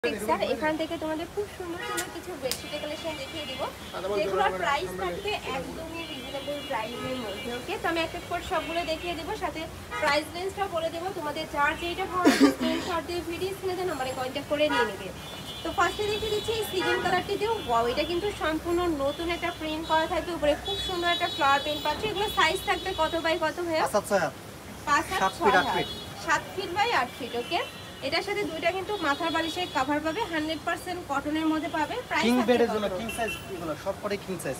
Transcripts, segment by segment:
Sir এখান থেকে তোমাদের খুব সুন্দর সুন্দর কিছু বেডশিটের কালেকশন দেখিয়ে দিব, যেগুলোর প্রাইস থাকবে একদমই রিজনেবল প্রাইসের মধ্যে। ওকে, তো আমি এক এক করে সবগুলো দেখিয়ে দেবো, সাথে প্রাইস রেঞ্জটা বলে দেবো। তোমাদের যার যেটা ভালো লাগে স্ক্রিনশট দিয়ে ভিডিও স্ক্রিনে নাম্বারে কন্ট্যাক্ট করে নিয়ে নেবে। তো ফার্স্টে দেখিয়ে দিচ্ছি এই সিগিন কালারটি দিও। ওয়াও, এটা কিন্তু সম্পূর্ণ নতুন একটা প্রিন্ট করা থাকবে, উপরে খুব সুন্দর একটা ফ্লাওয়ার প্রিন্ট পাচ্ছি। এগুলো সাইজ থাকবে কত বাই কত হয়ে? 7 ফিট বাই 8 ফিট। ওকে, এটার সাথে দুইটা কিন্তু মাথার বালিশের কভার পাবে, 100% কটনের মধ্যে পাবে। প্রাইস কিং বেডের জন্য কিং সাইজ, এগুলো সব পরে কিং সাইজ।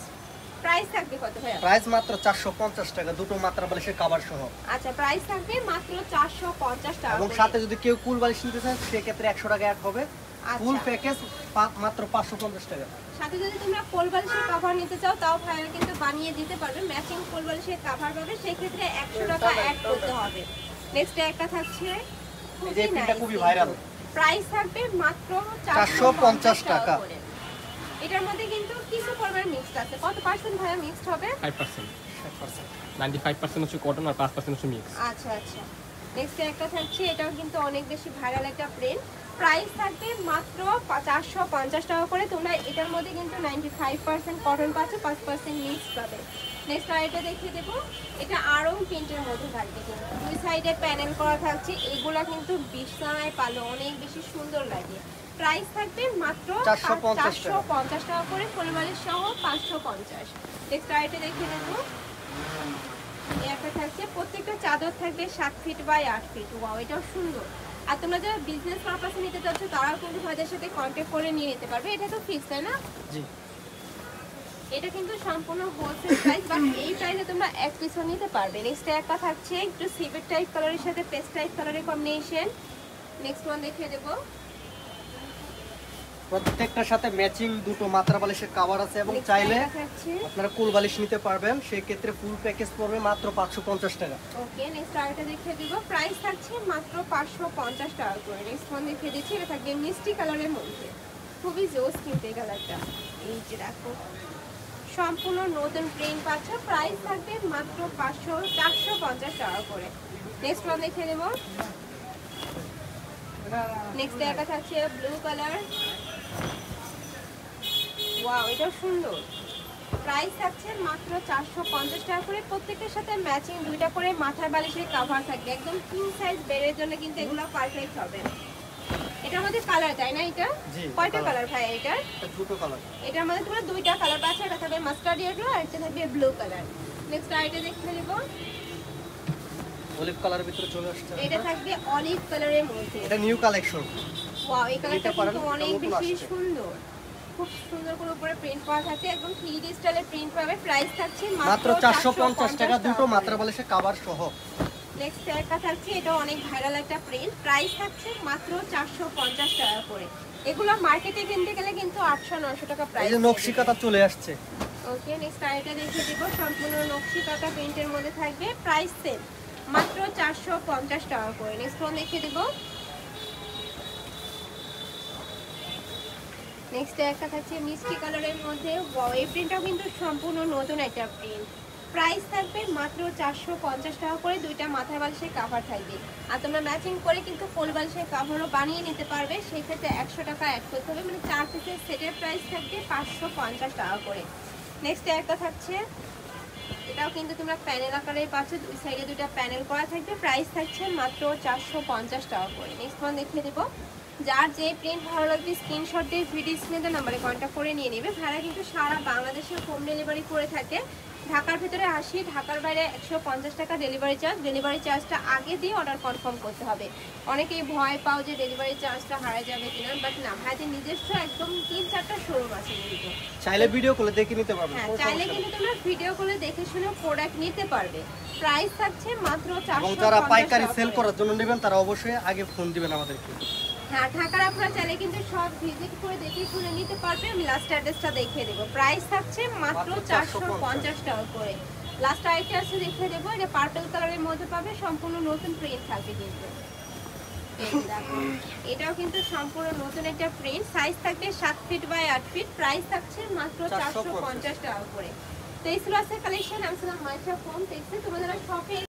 প্রাইস থাকবে কত ভাই? প্রাইস মাত্র 450 টাকা, দুটো মাথার বালিশের কভার সহ। আচ্ছা, প্রাইস থাকবে মাত্র 450 টাকা। এবং সাথে যদি কেউ কুল বালিশ নিতে চান সেই ক্ষেত্রে 100 টাকা অ্যাড হবে। ফুল প্যাকেজ মাত্র 550 টাকা। সাথে যদি তোমরা কোল বালিশের কভার নিতে চাও তাও ভাইরা কিন্তু বানিয়ে দিতে পারবে, ম্যাচিং কোল বালিশের কভার পাবে, সেই ক্ষেত্রে 100 টাকা অ্যাড করতে হবে। নেক্সট একটা থাকছে, এই যে প্রিন্টটা খুবই ভাইরাল। প্রাইস থাকবে মাত্র 450 টাকা। এটার মধ্যে কিন্তু কিছু পরিমাণ মিক্সড আছে। কত পার্সেন্ট ভাইয়া মিক্সড হবে? 5%। 95% হচ্ছে কটন আর 5% হচ্ছে মিক্স। আচ্ছা আচ্ছা। নেক্সট একটা থাকছে, এটাও কিন্তু অনেক বেশি ভাইরাল একটা প্রিন্ট। প্রাইস থাকবে মাত্র 450 টাকা করে। তোমরা এটার মধ্যে কিন্তু 95% কটন পাচ্ছ, 5% মিক্স পাবে। নেক্সট আরেকটা দেখিয়ে দেবো, এটা আরং প্রিন্টের মধ্যে থাকবে, কিন্তু দুই সাইডে প্যানেল করা থাকছে। এগুলা কিন্তু বিছানায় পালো অনেক বেশি সুন্দর লাগে। প্রাইস থাকবে মাত্র 450 টাকা করে, ফুলবালিশ সহ 550। নেক্সট আরেকটা দেখিয়ে দেবো, একটা থাকছে, প্রত্যেকটা চাদর থাকবে 7 ফিট বাই 8 ফিট। ওয়াও, এটাও সুন্দর। আর তোমরা যারা বিজনেস পারপাসে নিতে চাচ্ছ তারাও কিন্তু ভাইদের সাথে কন্ট্যাক্ট করে নিয়ে নিতে পারবে। এটা তো ফিক্স, তাই না? জি, এটা কিন্তু সম্পূর্ণ হোলসেল প্রাইস, বাট এই প্রাইসে তোমরা এক পিসও নিতে পারবে। নেক্সট একটা থাকছে একটু সিভেট টাইপ কালারের সাথে পেস্ট টাইপ কালারের কম্বিনেশন। নেক্সট ওয়ান দেখিয়ে দেবো, প্রত্যেকটার সাথে ম্যাচিং দুটো মাথার বালিশের কভার আছে। এবং চাইলে আপনারা কুল বালিশ নিতে পারবেন, সেই ক্ষেত্রে ফুল প্যাকেজ পড়বে মাত্র 550 টাকা। ওকে, নেক্সট আরেকটা দেখিয়ে দিব, প্রাইস থাকছে মাত্র 550 টাকা করে। নেক্সট ওয়ান দেখিয়ে দিচ্ছি, এটা থাকবে মিষ্টি কালারের মধ্যে, খুবই জোস কিন্তু এই কালারটা। এই যে দেখো, সম্পূর্ণ নতুন প্রিন্ট পাচ্ছ। প্রাইস থাকবে মাত্র 450 টাকা করে। নেক্সট ওয়ান দেখিয়ে দেবো, নেক্সট একটা থাকছে ব্লু কালার। ওয়াও, এটা সুন্দর। প্রাইস থাকছে মাত্র 450 টাকা করে। প্রত্যেকটার সাথে ম্যাচিং দুইটা করে মাথার বালিশের কভার থাকবে, একদম কিং সাইজ বেডের জন্য কিন্তু এগুলো পারফেক্ট হবে। এটার মধ্যে কালার, তাই না? এটা কয়টা কালার ভাই? এটার দুটো কালার। এটার মধ্যে তোমরা দুইটা কালার পাচ্ছ, একটা থাকবে মাস্টার্ড ইয়েলো আর একটা থাকবে ব্লু কালার। নেক্সট আইটা দেখতে নেব, অলিভ কালারের ভিতরে চলে আসছে। এটা থাকবে অলিভ কালারের মধ্যে, এটা নিউ কালেকশন। ওয়াও, এই কালারটা কিন্তু অনেক বেশি সুন্দর, খুব সুন্দর করে উপরে প্রিন্ট করা থাকে, একদম 3D স্টাইলের প্রিন্ট পাবে। প্রাইস থাকছে মাত্র 450 টাকা, দুটো মাথার বালিশের কভার সহ। নেক্সট একটা থাকছে, এটা অনেক ভাইরাল একটা প্রিন্ট। প্রাইস থাকছে মাত্র 450 টাকা করে। এগুলো মার্কেটে কিনতে গেলে কিন্তু 800-900 টাকা প্রাইস। এই যে নকশি কাঁথা চলে আসছে। ওকে, নেক্সট আরেকটা দেখিয়ে দিব, সম্পূর্ণ নকশি কাঁথা প্রিন্টের মধ্যে থাকবে। প্রাইস সেম, মাত্র 450 টাকা করে। নেক্সট ওয়ান দেখিয়ে দিব, নেক্সট একটা থাকছে মিষ্টি কালারের মধ্যে। ওয়াও, এই প্রিন্টটাও কিন্তু সম্পূর্ণ নতুন একটা প্রিন্ট। প্রাইস থাকবে মাত্র 450 টাকা করে, দুইটা মাথার বালিশের কভার থাকবে। আর তোমরা ম্যাচিং করে কিন্তু কোল বালিশের কভারও বানিয়ে নিতে পারবে, সেই ক্ষেত্রে 100 টাকা অ্যাড করতে হবে, মানে 4 পিসের সেটের প্রাইস থাকবে 550 টাকা করে। নেক্সট একটা থাকছে, এটাও কিন্তু তোমরা প্যানেল আকারে পাচ্ছ, দুই সাইডে দুইটা প্যানেল করা থাকবে। প্রাইস থাকছে মাত্র 450 টাকা করে। নেক্সট ওয়ান দেখিয়ে দেবো, যার যে প্রিন্ট ভালো লাগবে স্ক্রিনশট দিয়ে ভিডিও স্ক্রিনে নাম্বারে কন্ট্যাক্ট করে নিয়ে নেবে। ভাড়া কিন্তু সারা বাংলাদেশে হোম ডেলিভারি করে থাকে। ঢাকার ভিতরে 80, ঢাকার বাইরে 150 টাকা ডেলিভারি চার্জ। ডেলিভারি চার্জটা আগে দিয়ে অর্ডার কনফার্ম করতে হবে। অনেকেই ভয় পাও যে ডেলিভারি চার্জটা হারিয়ে যাবে কিনা, বাট না, ভাইদের নিজস্ব একদম 3-4টা শোরুম আছে কিন্তু। চাইলে ভিডিও কলে দেখে নিতে পারবে। হ্যাঁ, চাইলে কিন্তু তোমরা ভিডিও কলে দেখে শুনে প্রোডাক্ট নিতে পারবে। প্রাইস থাকছে মাত্র 450 এবং যারা পাইকারি সেল করার জন্য নেবেন তারা অবশ্যই আগে ফোন দিবেন আমাদেরকে। হ্যাঁ, ঢাকার আপনারা চাইলে কিন্তু সব ভিজিট করে দেখে শুনে নিতে পারবে। আমি লাস্ট অ্যাড্রেসটা দেখিয়ে দেবো। প্রাইস থাকছে মাত্র 450 টাকা করে। লাস্ট আইটেম আছে দেখিয়ে দেবো, এটা পার্পল কালারের মধ্যে পাবে, সম্পূর্ণ নতুন প্রিন্ট থাকবে কিন্তু। এটাও কিন্তু সম্পূর্ণ নতুন একটা প্রিন্ট। সাইজ থাকবে 7 ফিট বাই 8 ফিট। প্রাইস থাকছে মাত্র 450 টাকা করে। তো এই ছিল আজকের কালেকশন। আমি ছিলাম মাইশা ফোন দেখছি, তোমরা যারা শপে